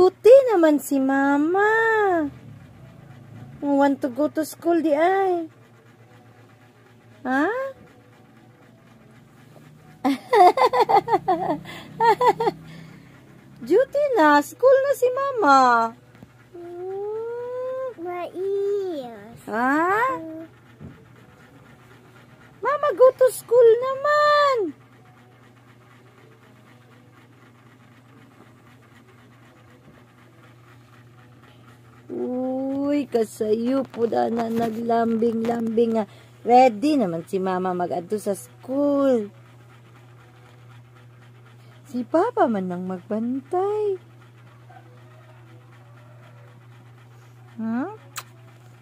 Duty naman si mama. Want to go to school di ay. Ha? Duty na. School na si mama. Ha? Mama, go to school naman. Uy, kasayo po na naglambing-lambing nga. Ready naman si mama mag-adto sa school. Si papa man nang magbantay. Ha?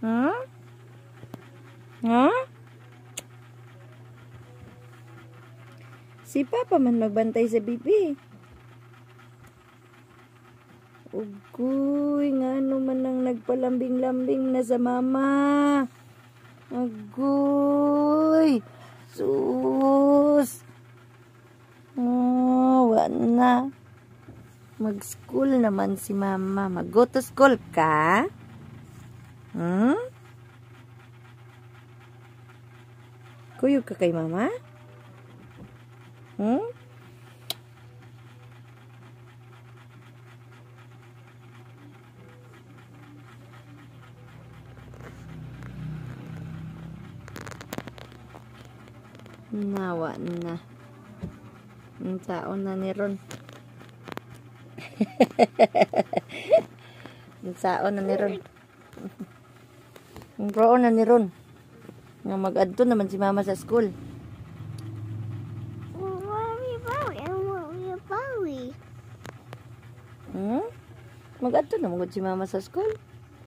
Ha? Ha? Si papa man magbantay sa bibi. Ugoy, nga ano man nang nagpalambing-lambing na sa mama. Agoy. Sus. Oh, wala. Mag-school naman si mama. Mag-go to school ka? Hmm? Kuyog ka kay mama? Hmm? Nawa na. Ang taon na ni Ron. Ang taon na ni Ron. Ang roon na ni Ron. Nga mag-adto naman si mama sa school. Hmm? Mag-adto naman si mama sa school.